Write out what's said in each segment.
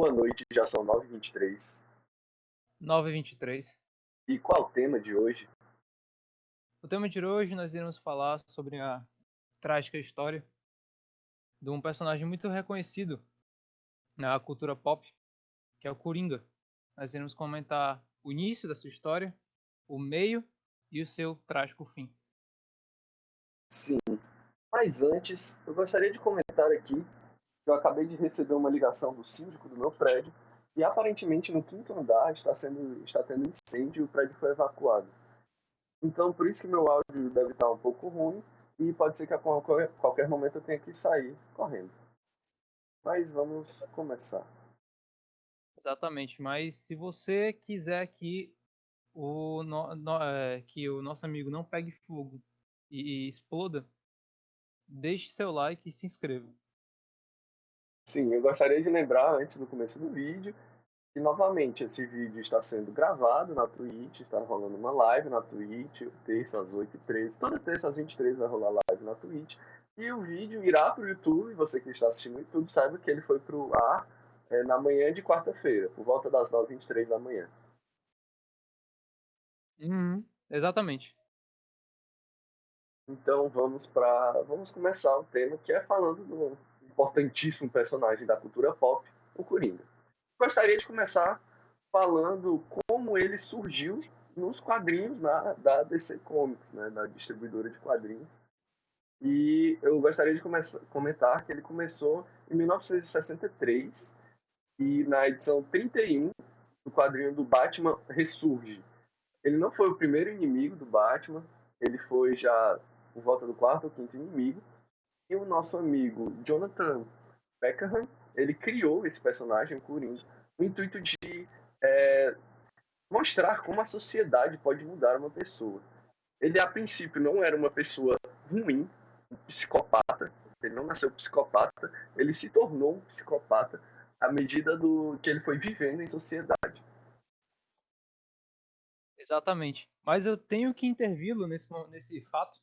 Boa noite, já são 9h23. 9h23. E qual o tema de hoje? O tema de hoje nós iremos falar sobre a trágica história de um personagem muito reconhecido na cultura pop, que é o Coringa. Nós iremos comentar o início da sua história, o meio e o seu trágico fim. Sim, mas antes, eu gostaria de comentar aqui que eu acabei de receber uma ligação do síndico do meu prédio e aparentemente no quinto andar está tendo incêndio e o prédio foi evacuado. Então, por isso que meu áudio deve estar um pouco ruim e pode ser que a qualquer momento eu tenha que sair correndo. Mas vamos começar. Exatamente, mas se você quiser que que o nosso amigo não pegue fogo e exploda, deixe seu like e se inscreva. Sim, eu gostaria de lembrar antes do começo do vídeo e novamente, esse vídeo está sendo gravado na Twitch, está rolando uma live na Twitch, terça às 8h13, toda terça às 23h vai rolar live na Twitch. E o vídeo irá para o YouTube, você que está assistindo no YouTube saiba que ele foi para o ar na manhã de quarta-feira, por volta das 9h23 da manhã. Exatamente. Então vamos começar o tema que é falando do importantíssimo personagem da cultura pop, o Coringa. Gostaria de começar falando como ele surgiu nos quadrinhos da DC Comics, né, da distribuidora de quadrinhos. E eu gostaria de comentar que ele começou em 1963 e na edição 31 do quadrinho do Batman Ressurge. Ele não foi o primeiro inimigo do Batman, ele foi já por volta do quarto ou quinto inimigo. E o nosso amigo Jonathan Beckham, ele criou esse personagem, o Coringa, no intuito de é, mostrar como a sociedade pode mudar uma pessoa. Ele, a princípio, não era uma pessoa ruim, um psicopata, ele não nasceu psicopata, ele se tornou um psicopata à medida do que ele foi vivendo em sociedade. Exatamente. Mas eu tenho que intervi-lo nesse fato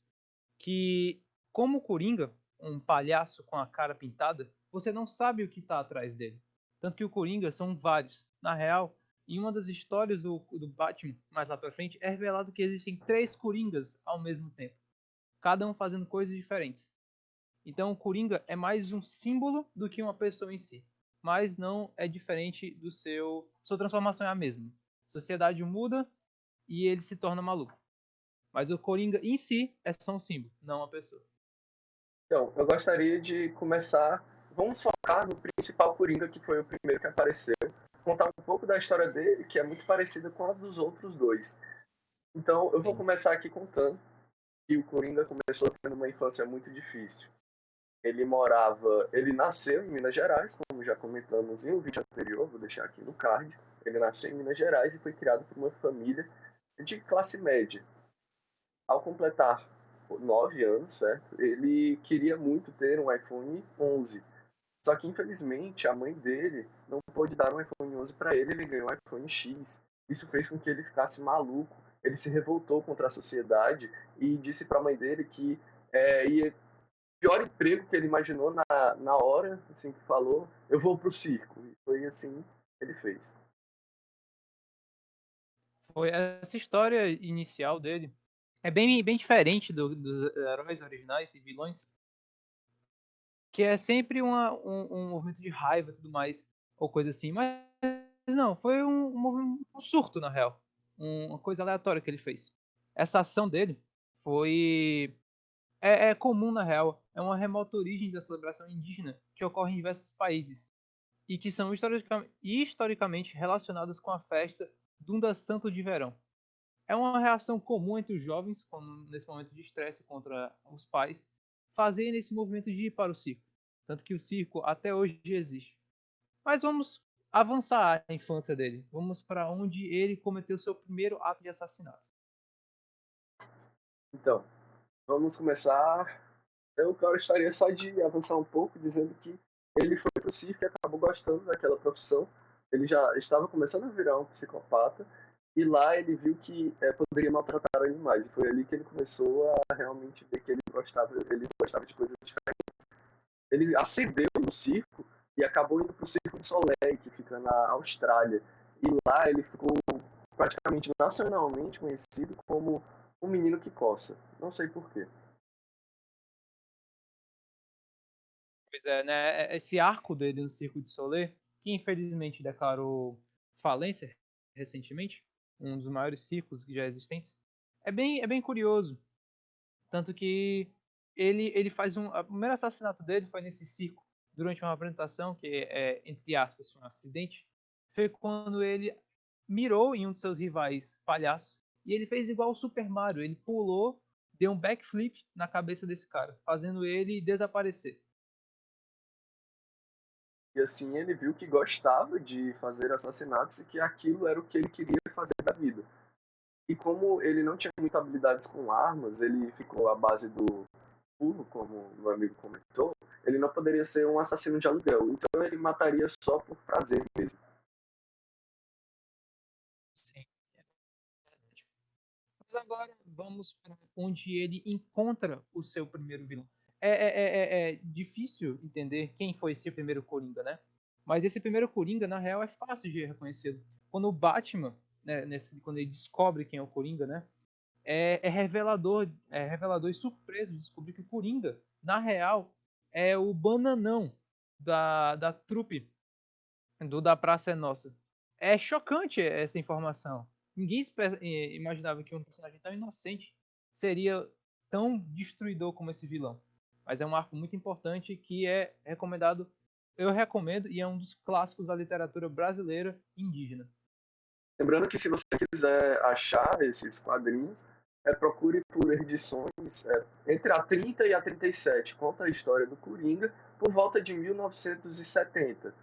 que, como Coringa, um palhaço com a cara pintada, você não sabe o que está atrás dele. Tanto que o Coringa são vários. Na real, em uma das histórias do Batman, mais lá pra frente, é revelado que existem 3 Coringas ao mesmo tempo. Cada um fazendo coisas diferentes. Então o Coringa é mais um símbolo do que uma pessoa em si. Mas não é diferente do sua transformação é a mesma. A sociedade muda e ele se torna maluco. Mas o Coringa em si é só um símbolo, não uma pessoa. Então, eu gostaria de começar. Vamos focar no principal Coringa, que foi o primeiro que apareceu. Contar um pouco da história dele, que é muito parecida com a dos outros dois. Então, eu vou Sim. começar aqui contando que o Coringa começou tendo uma infância muito difícil. Ele nasceu em Minas Gerais, como já comentamos em um vídeo anterior, vou deixar aqui no card. Ele nasceu em Minas Gerais e foi criado por uma família de classe média. Ao completar 9 anos, certo? Ele queria muito ter um iPhone 11. Só que, infelizmente, a mãe dele não pôde dar um iPhone 11 para ele, ele ganhou um iPhone X. Isso fez com que ele ficasse maluco. Ele se revoltou contra a sociedade e disse para a mãe dele que ia pior emprego que ele imaginou na hora, assim que falou, eu vou pro circo. E foi assim que ele fez. Foi essa história inicial dele. É bem diferente dos heróis originais e vilões, que é sempre um movimento de raiva e tudo mais, ou coisa assim. Mas não, foi um surto, na real. Uma coisa aleatória que ele fez. Essa ação dele foi. É comum, na real. É uma remota origem da celebração indígena que ocorre em diversos países e que são historicamente relacionadas com a festa Dunda Santo de Verão. É uma reação comum entre os jovens, quando, nesse momento de estresse contra os pais, fazerem esse movimento de ir para o circo. Tanto que o circo até hoje existe. Mas vamos avançar a infância dele. Vamos para onde ele cometeu seu primeiro ato de assassinato. Então, vamos começar. Eu gostaria só de avançar um pouco, dizendo que ele foi pro circo e acabou gostando daquela profissão. Ele já estava começando a virar um psicopata e lá ele viu que poderia maltratar animais. E foi ali que ele começou a realmente ver que ele gostava de coisas diferentes. Ele acendeu no circo e acabou indo para o Circo de Soleil, que fica na Austrália. E lá ele ficou praticamente nacionalmente conhecido como o menino que coça. Não sei porquê. Pois é, né? Esse arco dele no Circo de Soleil, que infelizmente declarou falência recentemente, um dos maiores circos já existentes, é bem curioso. Tanto que ele faz o primeiro assassinato dele foi nesse circo, durante uma apresentação, que entre aspas, foi um acidente. Foi quando ele mirou em um dos seus rivais palhaços e ele fez igual o Super Mario. Ele pulou, deu um backflip na cabeça desse cara, fazendo ele desaparecer. E assim ele viu que gostava de fazer assassinatos e que aquilo era o que ele queria fazer da vida. E como ele não tinha muitas habilidades com armas, ele ficou à base do pulo, como meu amigo comentou, ele não poderia ser um assassino de aluguel. Então ele mataria só por prazer mesmo. Sim. Mas agora vamos para onde ele encontra o seu primeiro vilão. É difícil entender quem foi esse primeiro Coringa, né? Mas esse primeiro Coringa, na real, é fácil de reconhecê-lo. Quando o Batman, né, quando ele descobre quem é o Coringa, né? É revelador e surpreso descobrir que o Coringa, na real, é o bananão da trupe do Da Praça é Nossa. É chocante essa informação. Ninguém imaginava que um personagem tão inocente seria tão destruidor como esse vilão. Mas é um arco muito importante que é recomendado, eu recomendo, e é um dos clássicos da literatura brasileira indígena. Lembrando que se você quiser achar esses quadrinhos, procure por edições entre a 30 e a 37. Conta a história do Coringa por volta de 1970.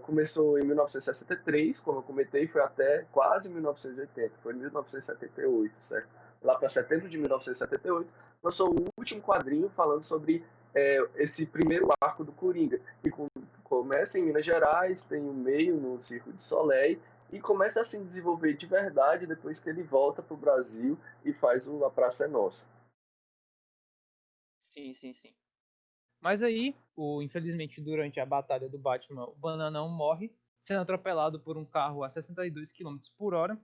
Começou em 1963, como eu comentei, foi até quase 1980. Foi em 1978, certo? Lá para setembro de 1978, lançou o último quadrinho falando sobre esse primeiro arco do Coringa, que começa em Minas Gerais, tem o meio no Circo de Soleil, e começa a se desenvolver de verdade depois que ele volta para o Brasil e faz A Praça é Nossa. Sim, sim, sim. Mas aí, infelizmente, durante a batalha do Batman, o Bananão morre, sendo atropelado por um carro a 62 km por hora,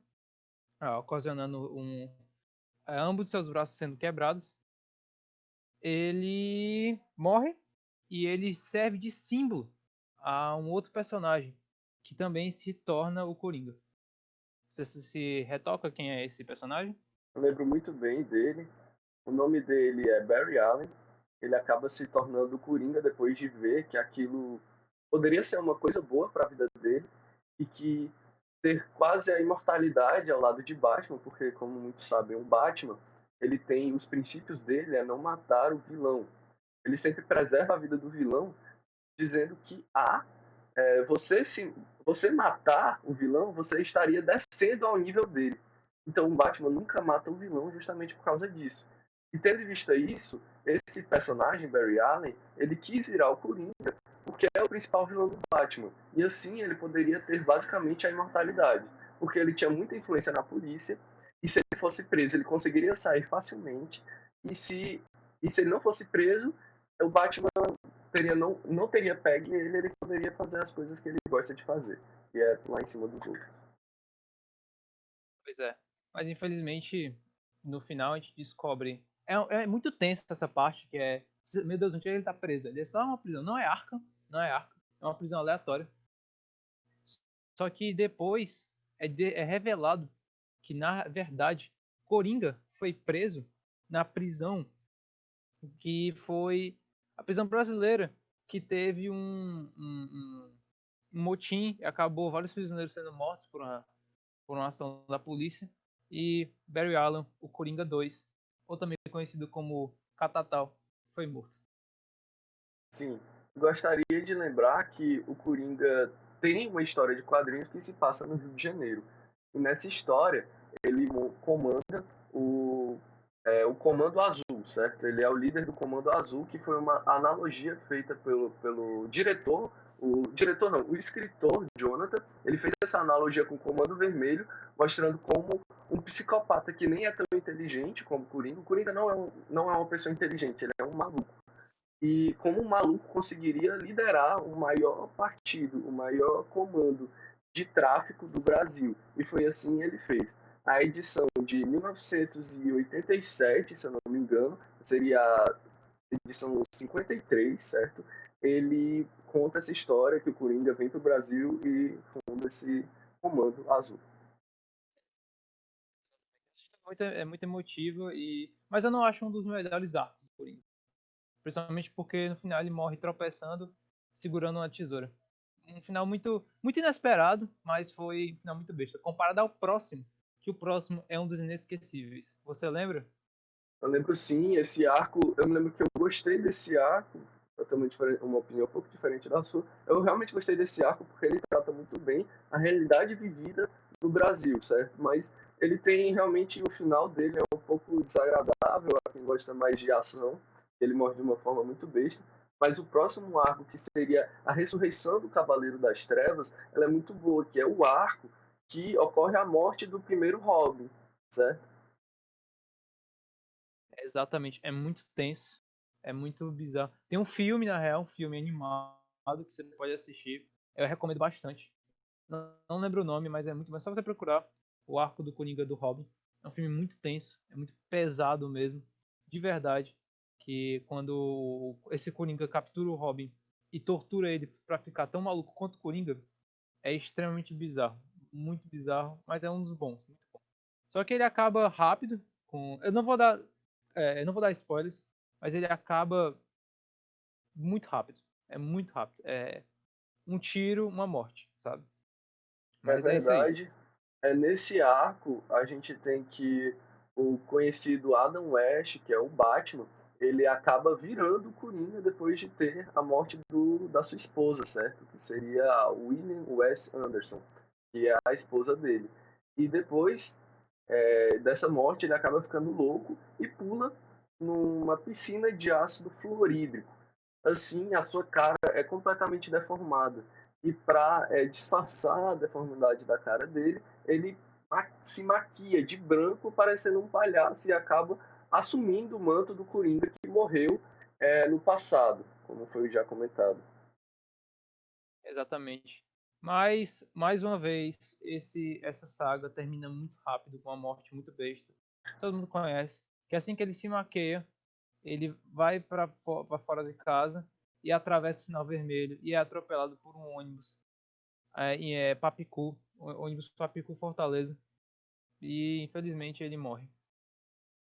ocasionando ambos seus braços sendo quebrados. Ele morre e ele serve de símbolo a um outro personagem, que também se torna o Coringa. Você se retoca quem é esse personagem? Eu lembro muito bem dele. O nome dele é Barry Allen. Ele acaba se tornando o Coringa depois de ver que aquilo poderia ser uma coisa boa para a vida dele e que ter quase a imortalidade ao lado de Batman, porque como muitos sabem, o Batman, ele tem os princípios dele é não matar o vilão. Ele sempre preserva a vida do vilão, dizendo que você matar o vilão, você estaria descendo ao nível dele. Então o Batman nunca mata o vilão justamente por causa disso. E tendo em vista isso, esse personagem, Barry Allen, ele quis virar o Coringa porque é o principal vilão do Batman. E assim ele poderia ter basicamente a imortalidade. Porque ele tinha muita influência na polícia, e se ele fosse preso, ele conseguiria sair facilmente. E se ele não fosse preso, o Batman não teria pego ele poderia fazer as coisas que ele gosta de fazer, que é pular em cima dos outros. Pois é. Mas infelizmente, no final a gente descobre. É muito tenso essa parte, que é. Meu Deus, onde ele tá preso? Ele é só uma prisão. Não é Arkham, não é Arkham. É uma prisão aleatória. Só que depois é revelado que, na verdade, Coringa foi preso na prisão que foi a prisão brasileira, que teve um motim e acabou vários prisioneiros sendo mortos por uma ação da polícia. E Barry Allen, o Coringa 2, ou também conhecido como Catatal, foi morto. Sim, gostaria de lembrar que o Coringa tem uma história de quadrinhos que se passa no Rio de Janeiro. E nessa história, ele comanda o Comando Azul, certo? Ele é o líder do Comando Azul, que foi uma analogia feita pelo diretor, o escritor Jonathan. Ele fez essa analogia com o Comando Vermelho, mostrando como um psicopata que nem é tão inteligente como o Coringa. O Coringa não é uma pessoa inteligente, ele é um maluco. e como o maluco conseguiria liderar o maior partido, o maior comando de tráfico do Brasil. E foi assim que ele fez. A edição de 1987, se eu não me engano, seria a edição 53, certo? Ele conta essa história que o Coringa vem para o Brasil e funda esse comando azul. É muito emotivo, mas eu não acho um dos melhores arcos do Coringa. Principalmente porque no final ele morre tropeçando, segurando uma tesoura. Um final muito inesperado, mas foi um final muito besta. Comparado ao próximo, que o próximo é um dos inesquecíveis. Você lembra? Eu lembro sim, esse arco, eu me lembro que eu gostei desse arco, eu tenho uma opinião um pouco diferente da sua. Eu realmente gostei desse arco porque ele trata muito bem a realidade vivida no Brasil, certo? Mas ele tem realmente o final dele é um pouco desagradável a quem gosta mais de ação. Ele morre de uma forma muito besta. Mas o próximo arco, que seria a ressurreição do Cavaleiro das Trevas, ela é muito boa, que é o arco que ocorre a morte do primeiro Robin, certo? Exatamente, é muito tenso, é muito bizarro. Tem um filme, na real, um filme animado que você pode assistir. Eu recomendo bastante. Não lembro o nome, mas é muito bom. É só você procurar o arco do Coringa do Robin. É um filme muito tenso, é muito pesado mesmo, de verdade. Que quando esse Coringa captura o Robin e tortura ele pra ficar tão maluco quanto o Coringa, é extremamente bizarro. Muito bizarro, mas é um dos bons, muito bom. Só que ele acaba rápido. Eu não vou dar. Eu não vou dar spoilers, mas ele acaba muito rápido. É muito rápido. É um tiro, uma morte, sabe? É Mas é isso aí. verdade. É nesse arco a gente tem que o conhecido Adam West, que é o Batman, ele acaba virando o Coringa depois de ter a morte da sua esposa, certo? Que seria a William West Anderson, que é a esposa dele. E depois dessa morte ele acaba ficando louco e pula numa piscina de ácido fluorídrico. Assim, a sua cara é completamente deformada. E para disfarçar a deformidade da cara dele, ele se maquia de branco, parecendo um palhaço, e acaba assumindo o manto do Coringa que morreu no passado, como foi já comentado. Exatamente. Mas, mais uma vez, essa saga termina muito rápido, com uma morte muito besta. Todo mundo conhece. Que assim que ele se maqueia, ele vai para fora de casa e atravessa o sinal vermelho e é atropelado por um ônibus Papicu, ônibus Papicu Fortaleza. E infelizmente ele morre.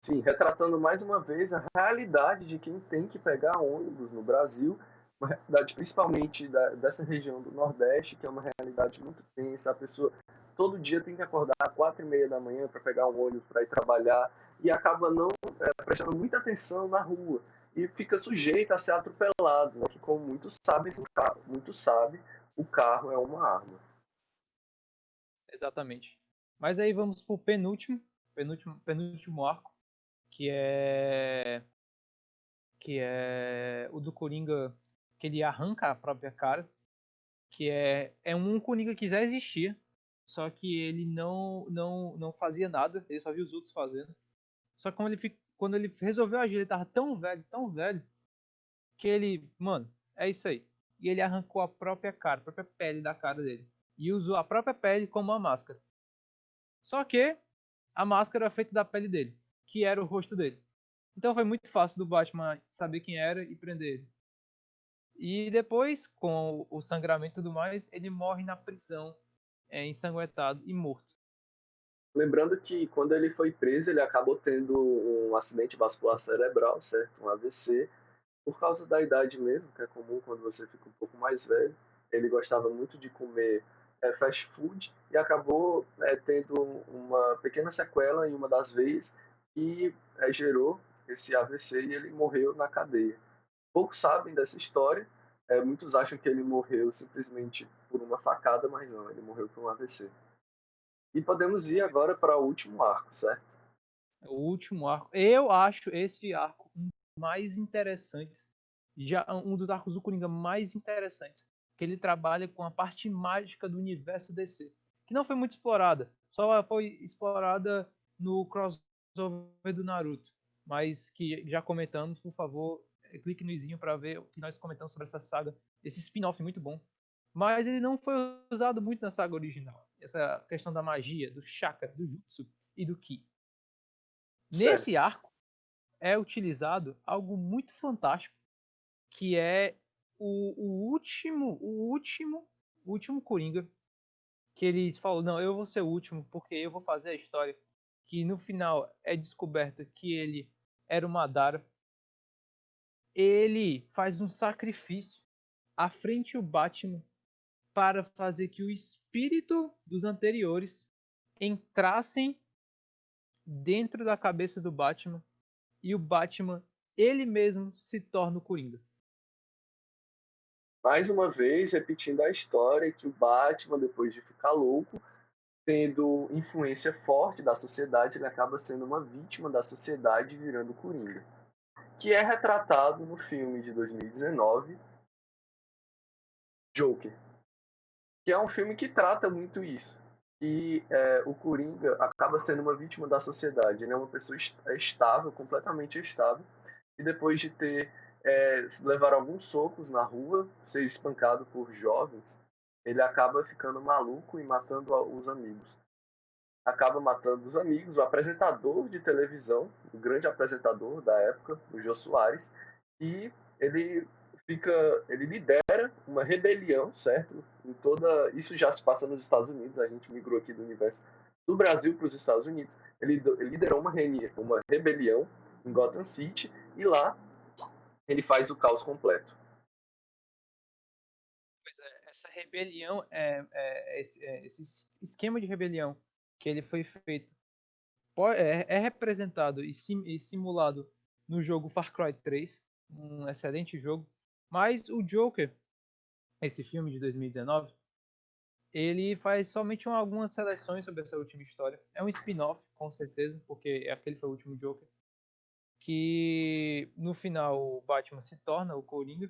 Sim, retratando mais uma vez a realidade de quem tem que pegar ônibus no Brasil, uma realidade principalmente dessa região do Nordeste, que é uma realidade muito tensa. A pessoa todo dia tem que acordar às 4h30 da manhã para pegar um ônibus para ir trabalhar e acaba não prestando muita atenção na rua e fica sujeito a ser atropelado, né? Que como muitos sabem, o carro é uma arma. Exatamente. Mas aí vamos pro penúltimo arco, que é o do Coringa, que ele arranca a própria cara, que é um Coringa que já existia, só que ele não fazia nada, ele só via os outros fazendo. Só que quando ele resolveu agir, ele tava tão velho, que ele, mano, é isso aí. E ele arrancou a própria cara, a própria pele da cara dele. E usou a própria pele como uma máscara. Só que a máscara era feita da pele dele, que era o rosto dele. Então foi muito fácil do Batman saber quem era e prender ele. E depois, com o sangramento e tudo mais, ele morre na prisão, ensanguentado e morto. Lembrando que quando ele foi preso, ele acabou tendo um acidente vascular cerebral, certo? Um AVC, por causa da idade mesmo, que é comum quando você fica um pouco mais velho. Ele gostava muito de comer fast food e acabou tendo uma pequena sequela em uma das veias e gerou esse AVC e ele morreu na cadeia. Poucos sabem dessa história, muitos acham que ele morreu simplesmente por uma facada, mas não, ele morreu por um AVC. E podemos ir agora para o último arco, certo? O último arco. Eu acho esse arco um dos mais interessantes. Já um dos arcos do Coringa mais interessantes. Que ele trabalha com a parte mágica do universo DC. Que não foi muito explorada. Só foi explorada no crossover do Naruto. Mas que já comentamos, por favor, clique no izinho para ver o que nós comentamos sobre essa saga, esse spin-off muito bom. Mas ele não foi usado muito na saga original. Essa questão da magia, do chakra, do jutsu e do ki. Certo. Nesse arco é utilizado algo muito fantástico, que é o último Coringa, que ele falou, não, eu vou ser o último, porque eu vou fazer a história. Que no final é descoberto que ele era o Madara. Ele faz um sacrifício à frente o Batman para fazer que o espírito dos anteriores entrassem dentro da cabeça do Batman e o Batman ele mesmo se torna o Coringa. Mais uma vez, repetindo a história que o Batman, depois de ficar louco, tendo influência forte da sociedade, ele acaba sendo uma vítima da sociedade virando Coringa. Que é retratado no filme de 2019, Joker. Que é um filme que trata muito isso. E o Coringa acaba sendo uma vítima da sociedade. Ele é uma pessoa estável, completamente estável, e depois de ter levar alguns socos na rua, ser espancado por jovens, ele acaba ficando maluco e matando os amigos. Acaba matando os amigos, o apresentador de televisão, o grande apresentador da época, o Jô Soares, e ele ele lidera uma rebelião, certo? Isso já se passa nos Estados Unidos, a gente migrou aqui do universo do Brasil para os Estados Unidos. Ele liderou uma rebelião em Gotham City e lá ele faz o caos completo. Pois é, essa rebelião, esse esquema de rebelião que ele foi feito, é representado e simulado no jogo Far Cry 3, um excelente jogo. Mas o Joker, esse filme de 2019, ele faz somente algumas seleções sobre essa última história. É um spin-off, com certeza, porque aquele foi o último Joker. Que no final o Batman se torna o Coringa.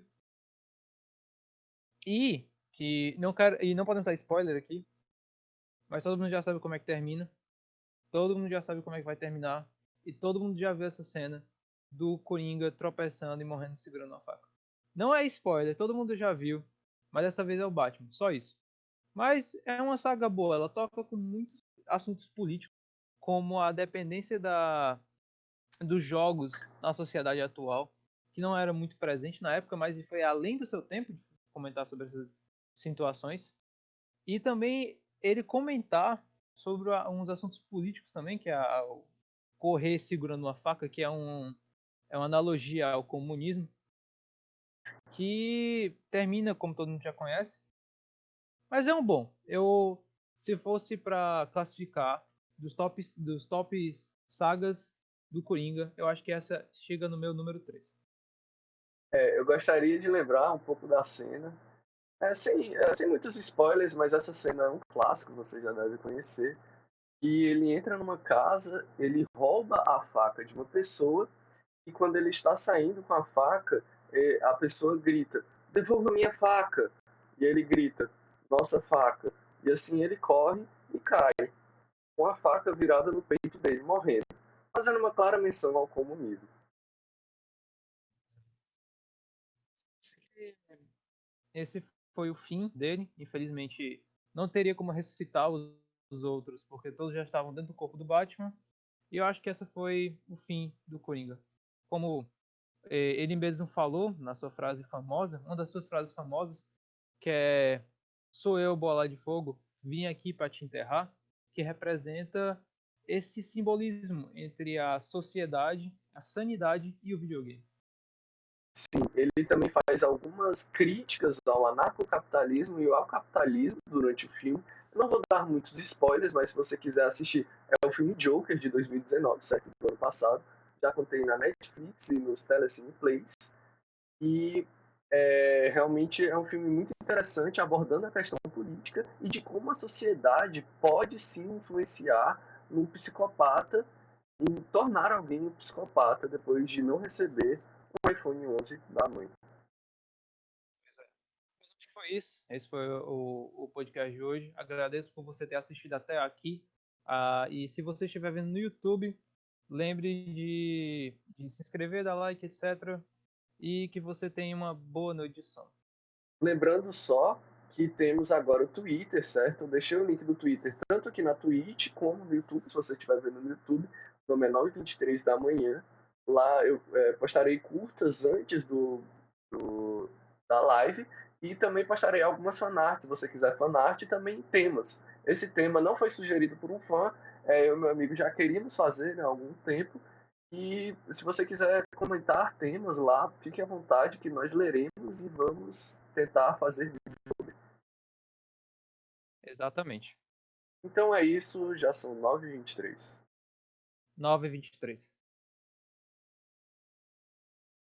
E que não podemos dar spoiler aqui, mas todo mundo já sabe como é que termina. Todo mundo já sabe como é que vai terminar. E todo mundo já viu essa cena do Coringa tropeçando e morrendo segurando a faca. Não é spoiler, todo mundo já viu. Mas dessa vez é o Batman, só isso. Mas é uma saga boa, ela toca com muitos assuntos políticos, como a dependência dos jogos na sociedade atual, que não era muito presente na época, mas foi além do seu tempo de comentar sobre essas situações. E também ele comentar sobre uns assuntos políticos também, que é o correr segurando uma faca, que é uma analogia ao comunismo, que termina, como todo mundo já conhece. Mas é um bom. Se fosse para classificar dos tops sagas do Coringa, eu acho que essa chega no meu número 3. Eu gostaria de lembrar um pouco da cena. Sem muitos spoilers, mas essa cena é um clássico, você já deve conhecer. E ele entra numa casa, ele rouba a faca de uma pessoa, e quando ele está saindo com a faca, a pessoa grita: "Devolva minha faca!" E ele grita: "Nossa faca!" E assim ele corre e cai, com a faca virada no peito dele, morrendo, fazendo uma clara menção ao comunismo. Esse foi o fim dele. Infelizmente, não teria como ressuscitar os outros, porque todos já estavam dentro do corpo do Batman. E eu acho que essa foi o fim do Coringa. Como ele mesmo falou na sua frase famosa, uma das suas frases famosas, que é: "Sou eu, bola de fogo, vim aqui para te enterrar", que representa esse simbolismo entre a sociedade, a sanidade e o videogame. Sim, ele também faz algumas críticas ao anarcocapitalismo e ao capitalismo durante o filme. Eu não vou dar muitos spoilers, mas se você quiser assistir, é o filme Joker de 2019, certo? Do ano passado. Já contei na Netflix e nos Telecine Plays. E realmente é um filme muito interessante, abordando a questão política e de como a sociedade pode sim influenciar um psicopata, em tornar alguém um psicopata depois de não receber um iPhone 11 da mãe. Pois é. Mas acho que foi isso. Esse foi o podcast de hoje. Agradeço por você ter assistido até aqui. E se você estiver vendo no YouTube, lembre de se inscrever, dar like, etc. e que você tenha uma boa noite de sono. Lembrando só que temos agora o Twitter, certo? Eu deixei o link do Twitter tanto aqui na Twitch como no YouTube, se você estiver vendo no YouTube, no 9h23 da manhã. Lá eu postarei curtas antes da live e também postarei algumas fanarts, se você quiser fanart, e também temas. Esse tema não foi sugerido por um fã, eu e meu amigo já queríamos fazer, né, há algum tempo. E se você quiser comentar temas lá, fique à vontade que nós leremos e vamos tentar fazer vídeo. Exatamente. Então é isso, já são 9h23. 9h23.